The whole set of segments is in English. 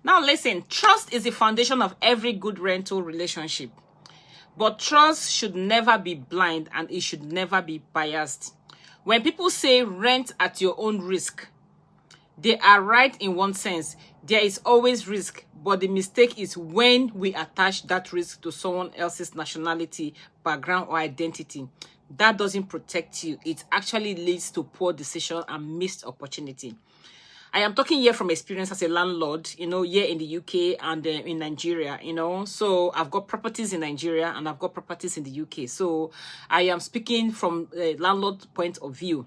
Now listen, trust is the foundation of every good rental relationship. But trust should never be blind and it should never be biased. When people say rent at your own risk, they are right in one sense. There is always risk, but the mistake is when we attach that risk to someone else's nationality, background, or identity. That doesn't protect you. It actually leads to poor decision and missed opportunity. I am talking here from experience as a landlord, here in the UK and in Nigeria, So I've got properties in Nigeria and I've got properties in the UK. So I am speaking from a landlord point of view.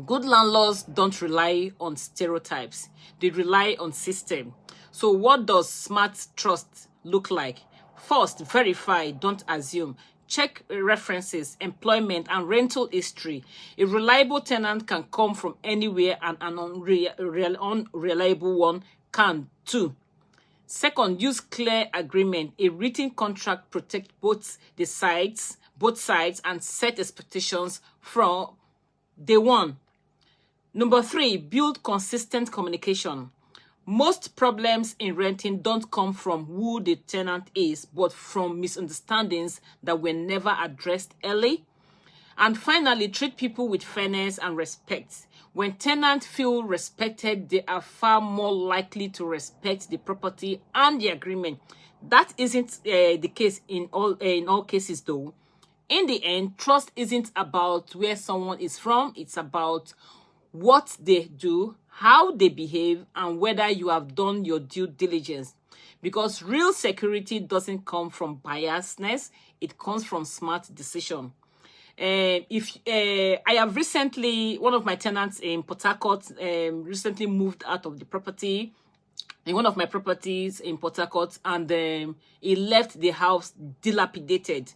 Good landlords don't rely on stereotypes. They rely on system. So what does smart trust look like? First, verify, don't assume. Check references, employment, and rental history. A reliable tenant can come from anywhere and an unreliable one can too. Second, use clear agreement. A written contract protects both sides, and set expectations from day one. Number 3, build consistent communication. Most problems in renting don't come from who the tenant is, but from misunderstandings that were never addressed early. And finally, treat people with fairness and respect. When tenants feel respected, they are far more likely to respect the property and the agreement. That isn't the case in all cases, though. In the end, trust isn't about where someone is from. It's about what they do, how they behave, and whether you have done your due diligence. Because real security doesn't come from biasness, it comes from smart decision. I have recently, one of my tenants in Port Harcourt recently moved out of the property, in one of my properties in Port Harcourt, and he left the house dilapidated.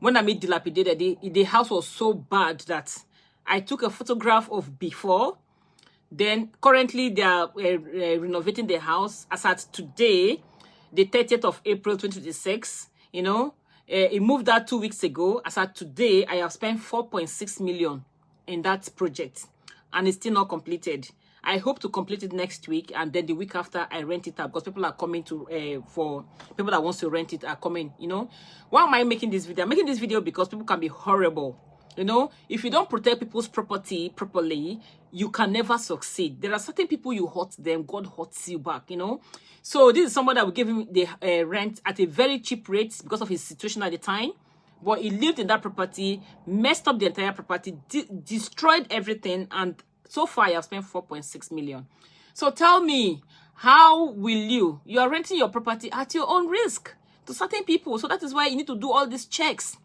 When I mean dilapidated, the house was so bad that I took a photograph of before. Then currently they are renovating the house. As at today, the 30th of April 2026, it moved out 2 weeks ago. As at today, I have spent 4.6 million in that project and it's still not completed. I hope to complete it next week, and then the week after I rent it out, because people are coming to for people that wants to rent it are coming. Why am I making this video? I'm making this video because people can be horrible. If you don't protect people's property properly, you can never succeed. There are certain people, you hurt them, God hurts you back, So this is someone that will give him the rent at a very cheap rate because of his situation at the time. But he lived in that property, messed up the entire property, destroyed everything, and so far I have spent 4.6 million. So tell me, how will you are renting your property at your own risk to certain people. So that is why you need to do all these checks.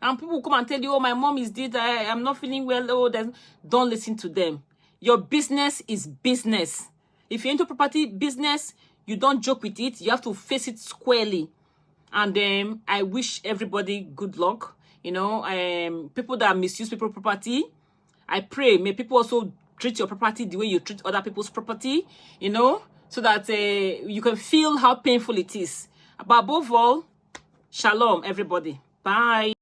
And people come and tell you, oh, my mom is dead, I'm not feeling well. Oh, then don't listen to them. Your business is business. If you're into property business, you don't joke with it. You have to face it squarely. And I wish everybody good luck. People that misuse people's property, I pray, may people also treat your property the way you treat other people's property, so that you can feel how painful it is. But above all, shalom, everybody. Bye.